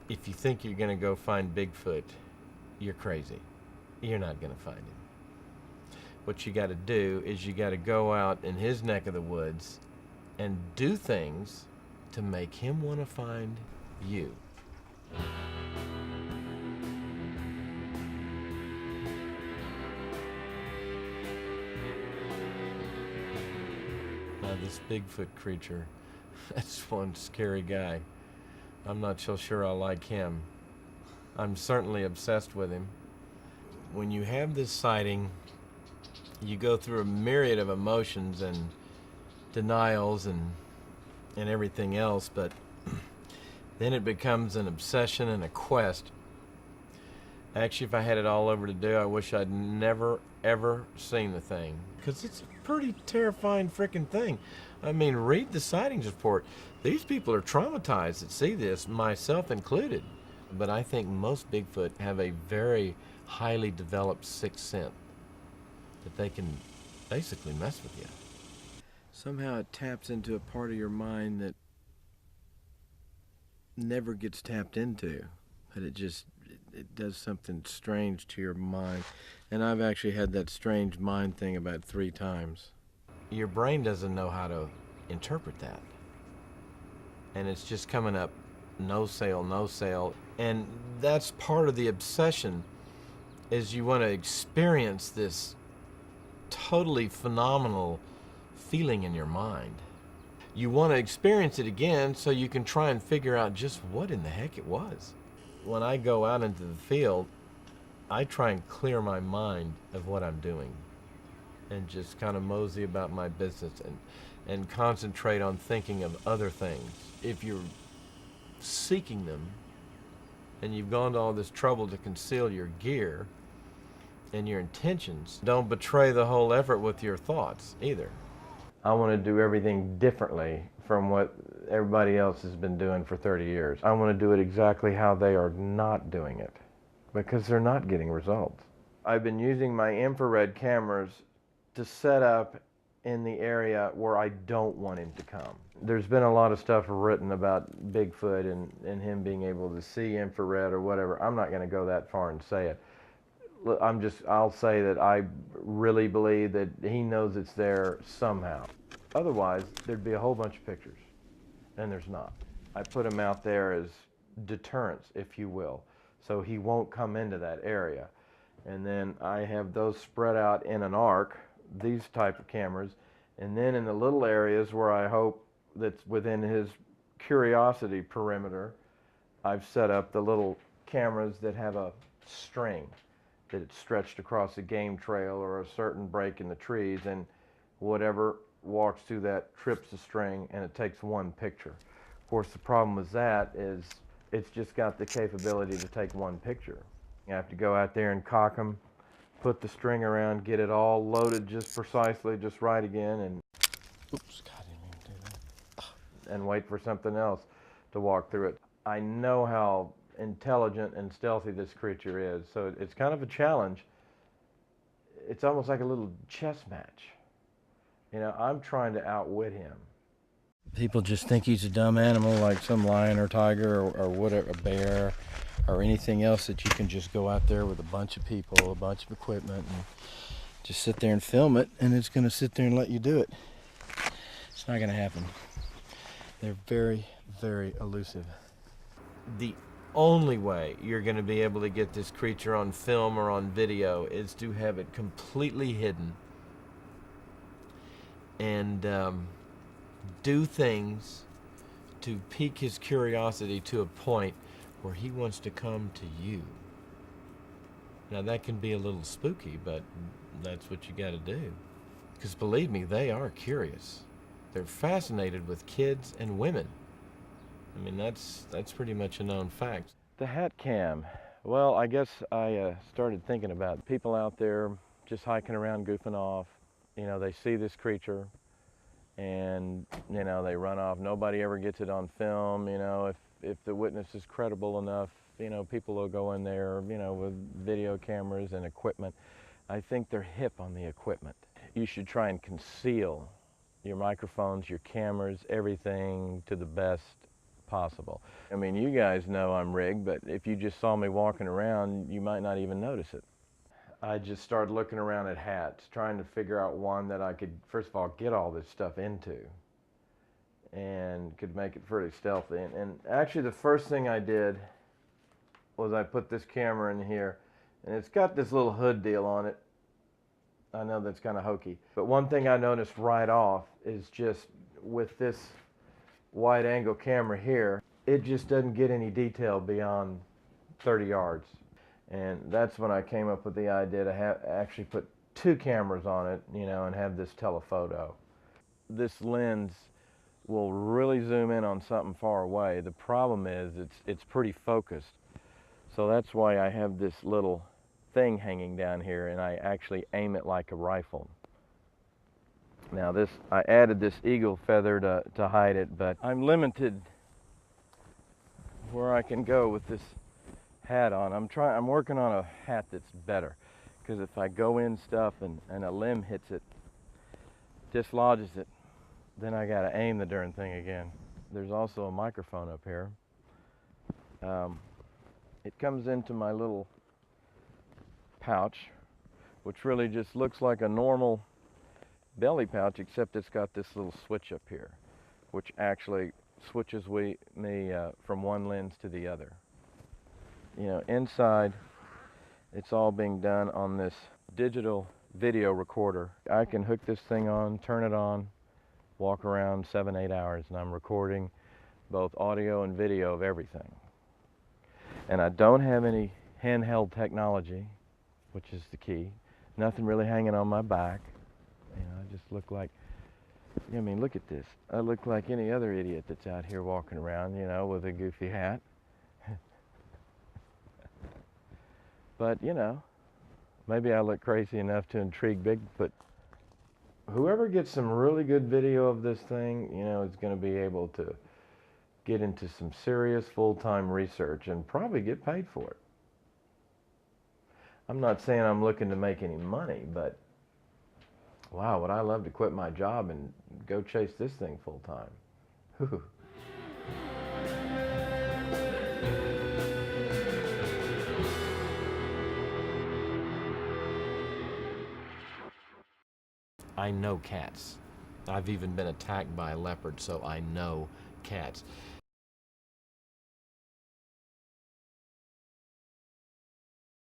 If you think you're going to go find Bigfoot, you're crazy. You're not going to find him. What you got to do is you got to go out in his neck of the woods and do things to make him want to find you. Now, this Bigfoot creature, that's one scary guy. I'm not so sure I like him. I'm certainly obsessed with him. When you have this sighting, you go through a myriad of emotions and denials and everything else, but then it becomes an obsession and a quest. Actually, if I had it all over to do, I wish I'd never, ever seen the thing, because it's a pretty terrifying freaking thing. I mean, read the sightings report. These people are traumatized that see this, myself included. But I think most Bigfoot have a very highly developed sixth sense that they can basically mess with you. Somehow it taps into a part of your mind that never gets tapped into, but it does something strange to your mind. And I've actually had that strange mind thing about 3 times. Your brain doesn't know how to interpret that. And it's just coming up, no sale, no sale. And that's part of the obsession, is you want to experience this totally phenomenal feeling in your mind. You want to experience it again so you can try and figure out just what in the heck it was. When I go out into the field, I try and clear my mind of what I'm doing and just kind of mosey about my business and concentrate on thinking of other things. If you're seeking them and you've gone to all this trouble to conceal your gear and your intentions, don't betray the whole effort with your thoughts either. I want to do everything differently from what everybody else has been doing for 30 years. I want to do it exactly how they are not doing it, because they're not getting results. I've been using my infrared cameras to set up in the area where I don't want him to come. There's been a lot of stuff written about Bigfoot and him being able to see infrared or whatever. I'm not going to go that far and say it. I'll say that I really believe that he knows it's there somehow. Otherwise, there'd be a whole bunch of pictures, and there's not. I put him out there as deterrence, if you will, so he won't come into that area. And then I have those spread out in an arc, these type of cameras, and then in the little areas where I hope that's within his curiosity perimeter, I've set up the little cameras that have a string that it's stretched across a game trail or a certain break in the trees, and whatever walks through that trips the string and it takes one picture. Of course, the problem with that is it's just got the capability to take one picture. You have to go out there and cock them, put the string around, get it all loaded just precisely, just right again, and oops, God, I didn't mean to do that. And wait for something else to walk through it. I know how intelligent and stealthy this creature is, so it's kind of a challenge. It's almost like a little chess match. You know, I'm trying to outwit him. People just think he's a dumb animal, like some lion or tiger or whatever, a bear or anything else that you can just go out there with a bunch of people, a bunch of equipment, and just sit there and film it, and it's going to sit there and let you do it. It's not going to happen. They're very, very elusive. The only way you're going to be able to get this creature on film or on video is to have it completely hidden and do things to pique his curiosity to a point where he wants to come to you. Now that can be a little spooky, but that's what you got to do. Because believe me, they are curious. They're fascinated with kids and women. I mean, that's pretty much a known fact. The hat cam. Well, I guess I started thinking about people out there just hiking around, goofing off. You know, they see this creature and, you know, they run off. Nobody ever gets it on film. You know, if the witness is credible enough, you know, people will go in there, you know, with video cameras and equipment. I think they're hip on the equipment. You should try and conceal your microphones, your cameras, everything to the best possible. I mean, you guys know I'm rigged, but if you just saw me walking around, you might not even notice it. I just started looking around at hats, trying to figure out one that I could, first of all, get all this stuff into and could make it pretty stealthy. And actually, the first thing I did was I put this camera in here, and it's got this little hood deal on it. I know that's kind of hokey, but one thing I noticed right off is just with this wide angle camera here, it just doesn't get any detail beyond 30 yards. And that's when I came up with the idea to actually put two cameras on it, you know, and have this telephoto. This lens will really zoom in on something far away. The problem is it's pretty focused. So that's why I have this little thing hanging down here, and I actually aim it like a rifle. Now this, I added this eagle feather to hide it, but I'm limited where I can go with this hat on. I'm working on a hat that's better, because if I go in stuff and a limb hits it, dislodges it, then I gotta aim the darn thing again. There's also a microphone up here. It comes into my little pouch, which really just looks like a normal belly pouch, except it's got this little switch up here, which actually switches me from one lens to the other. You know, inside, it's all being done on this digital video recorder. I can hook this thing on, turn it on, walk around 7-8 hours, and I'm recording both audio and video of everything. And I don't have any handheld technology, which is the key. Nothing really hanging on my back. You know, I just look like, I mean, look at this. I look like any other idiot that's out here walking around, you know, with a goofy hat. But, you know, maybe I look crazy enough to intrigue Bigfoot. Whoever gets some really good video of this thing, you know, is going to be able to get into some serious full-time research and probably get paid for it. I'm not saying I'm looking to make any money, but wow, would I love to quit my job and go chase this thing full-time. I know cats. I've even been attacked by a leopard, so I know cats.